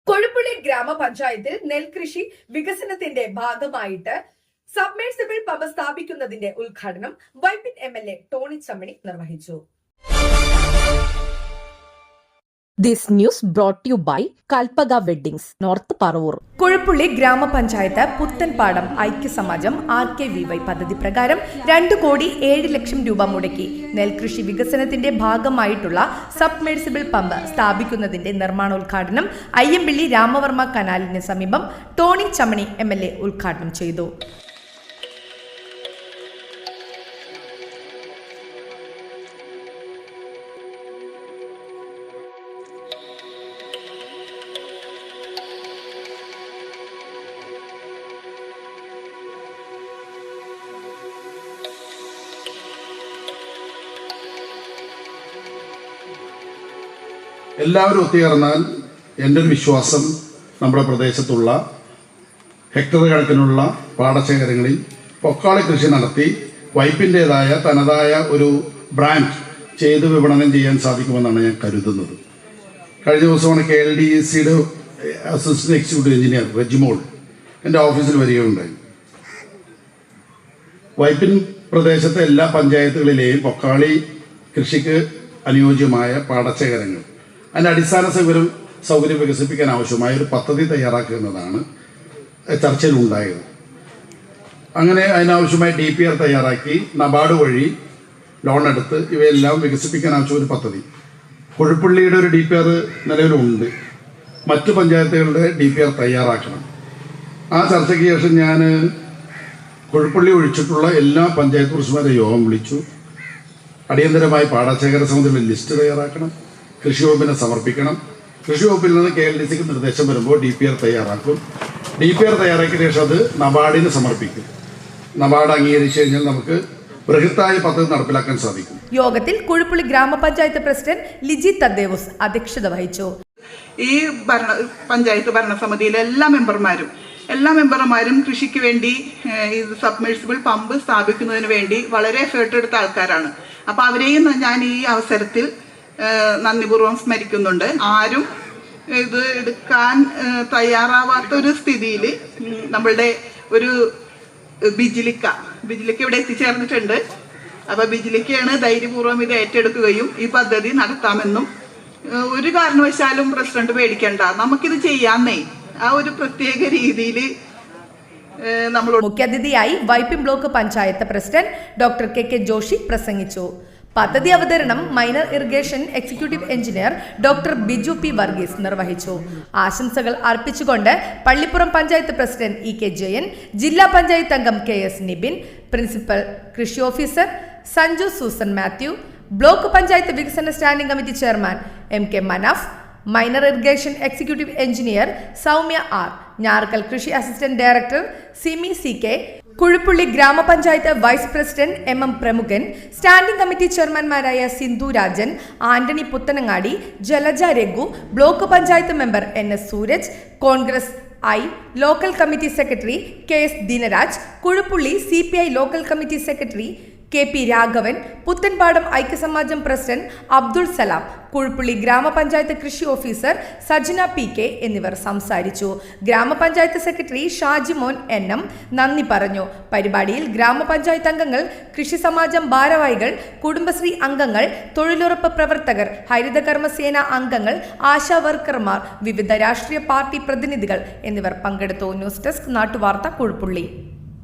കൊഴുപ്പുള്ളി ഗ്രാമപഞ്ചായത്തിൽ നെൽകൃഷി വികസനത്തിന്റെ ഭാഗമായിട്ട് സബ്മേഴ്സിബിൾ പമ്പ് സ്ഥാപിക്കുന്നതിന്റെ ഉദ്ഘാടനം വൈപ്പിൻ MLA ടോണി ചമ്മണി നിർവഹിച്ചു. This news brought to you by Kalpaga Weddings, North Paravoor. കൊഴുപ്പുള്ളി ഗ്രാമപഞ്ചായത്ത് പുത്തൻപാടം ഐക്യസമാജം RKVY പദ്ധതി പ്രകാരം 2,07,00,000 രൂപ മുടക്കി നെൽകൃഷി വികസനത്തിന്റെ ഭാഗമായിട്ടുള്ള സബ്മേഴ്സിബിൾ പമ്പ് സ്ഥാപിക്കുന്നതിന്റെ നിർമ്മാണോദ്ഘാടനം അയ്യമ്പിള്ളി രാമവർമ്മ കനാലിന് സമീപം ടോണി ചമ്മണി MLA ഉദ്ഘാടനം ചെയ്തു. എല്ലാവരും ഒത്തുചേർന്നാൽ എൻ്റെ ഒരു വിശ്വാസം നമ്മുടെ പ്രദേശത്തുള്ള ഹെക്ടർ കണക്കിനുള്ള പാടശേഖരങ്ങളിൽ പൊക്കാളി കൃഷി നടത്തി വൈപ്പിൻ്റേതായ തനതായ ഒരു ബ്രാൻഡ് ചെയ്ത് വിപണനം ചെയ്യാൻ സാധിക്കുമെന്നാണ് ഞാൻ കരുതുന്നത്. കഴിഞ്ഞ ദിവസമാണ് KLDCയുടെ അസിസ്റ്റന്റ് എക്സിക്യൂട്ടീവ് എഞ്ചിനീയർ റെജിമോൾ എൻ്റെ ഓഫീസിൽ വരികയുണ്ടായി. വൈപ്പിൻ പ്രദേശത്തെ എല്ലാ പഞ്ചായത്തുകളിലെയും പൊക്കാളി കൃഷിക്ക് അനുയോജ്യമായ പാടശേഖരങ്ങൾ അതിൻ്റെ അടിസ്ഥാന സൗകര്യം വികസിപ്പിക്കാൻ ആവശ്യമായ ഒരു പദ്ധതി തയ്യാറാക്കുന്നതാണ് ചർച്ചയിലുണ്ടായത്. അങ്ങനെ അതിനാവശ്യമായ DPR തയ്യാറാക്കി നബാർഡ് വഴി ലോൺ എടുത്ത് ഇവയെല്ലാം വികസിപ്പിക്കാൻ ആവശ്യം ഒരു പദ്ധതി. കൊഴുപ്പുള്ളിയുടെ ഒരു DPR നിലവിലുണ്ട്. മറ്റു പഞ്ചായത്തുകളുടെ DPR തയ്യാറാക്കണം. ആ ചർച്ചയ്ക്ക് ശേഷം ഞാൻ കൊഴുപ്പുള്ളി ഒഴിച്ചിട്ടുള്ള എല്ലാ പഞ്ചായത്ത് പ്രസിഡന്റുമാരെ യോഗം വിളിച്ചു. അടിയന്തരമായി പാടശേഖര സമിതിയുടെ ലിസ്റ്റ് തയ്യാറാക്കണം, കൃഷി വകുപ്പിനെ സമർപ്പിക്കണം. കൃഷി വകുപ്പിൽ നിന്ന് KLDCക്ക് നിർദ്ദേശം വരുമ്പോൾ DPR തയ്യാറാക്കും. DPR തയ്യാറാക്കിയ ശേഷം അത് നബാർഡിന് സമർപ്പിക്കും. നബാർഡ് അംഗീകരിച്ചു കഴിഞ്ഞാൽ നമുക്ക് ബൃഹത്തായ പദ്ധതി നടപ്പിലാക്കാൻ സാധിക്കും. യോഗത്തിൽ കൊഴുപ്പുള്ളി ഗ്രാമപഞ്ചായത്ത് പ്രസിഡന്റ് ലിജി തദ്ദേവുസ് അധ്യക്ഷത വഹിച്ചു. ഈ പഞ്ചായത്ത് ഭരണസമിതിയിലെ എല്ലാ മെമ്പർമാരും കൃഷിക്ക് വേണ്ടി ഈ സബ്മേഴ്സിബിൾ പമ്പ് സ്ഥാപിക്കുന്നതിന് വേണ്ടി വളരെ എഫേർട്ട് എടുത്ത ആൾക്കാരാണ്. അപ്പോൾ അവരെയും ഞാൻ ഈ അവസരത്തിൽ നന്ദിപൂർവ്വം സ്മരിക്കുന്നുണ്ട്. ആരും ഇത് എടുക്കാൻ തയ്യാറാവാത്ത ഒരു സ്ഥിതിയിൽ നമ്മളുടെ ഒരു ബിജിലിക്ക ഇവിടെ എത്തിച്ചേർന്നിട്ടുണ്ട്. അപ്പോൾ ബിജിലിക്കയാണ് ധൈര്യപൂർവ്വം ഇത് ഏറ്റെടുക്കുകയും ഈ പദ്ധതി നടത്താമെന്നും ഒരു കാരണവശാലും പ്രസിഡന്റ് പേടിക്കണ്ട, നമുക്കിത് ചെയ്യാന്നേ ആ ഒരു പ്രത്യേക രീതിയിൽ മുഖ്യാതിഥിയായി Vypin block panchayat president doctor KK Joshi പ്രസംഗിച്ചു. പദ്ധതി അവതരണം minor irrigation executive engineer doctor Biju P Varghese നിർവഹിച്ചു. ആശംസകൾ അർപ്പിച്ചുകൊണ്ട് പള്ളിപ്പുറം പഞ്ചായത്ത് പ്രസിഡന്റ് EK ജയൻ, ജില്ലാ പഞ്ചായത്ത് അംഗം KS നിബിൻ, പ്രിൻസിപ്പൽ കൃഷി officer Sanju Susan Mathew, block panchayat വികസന standing committee chairman MK Manaf, minor irrigation executive engineer Soumya R, Njarakkal കൃഷി assistant director Simi CK, Kozhuppully ഗ്രാമപഞ്ചായത്ത് vice president MM Pramukhan, standing committee ചെയർമാൻമാരായ Sindhu Rajan, Antony Puthanangadi, Jalaja Raghu, block panchayat member NS Suraj, Congress I local committee secretary KS Dinaraj, Kozhuppully CPI local committee secretary KP Raghavan, Puthanpadam Aikyasamajam president Abdul Salam, Kozhuppully ഗ്രാമപഞ്ചായത്ത് കൃഷി officer Sajna PK എന്നിവർ സംസാരിച്ചു. ഗ്രാമപഞ്ചായത്ത് secretary Shajimon NM നന്ദി പറഞ്ഞു. പരിപാടിയിൽ ഗ്രാമപഞ്ചായത്ത് അംഗങ്ങൾ, കൃഷി സമാജം ഭാരവാഹികൾ, കുടുംബശ്രീ അംഗങ്ങൾ, തൊഴിലുറപ്പ് പ്രവർത്തകർ, ഹരിതകർമ്മസേന അംഗങ്ങൾ, ആശാ വർക്കർമാർ, വിവിധ രാഷ്ട്രീയ പാർട്ടി പ്രതിനിധികൾ എന്നിവർ പങ്കെടുത്തു. ന്യൂസ് ഡെസ്ക് നാട്ടുവാർത്ത കൊഴുപ്പുള്ളി.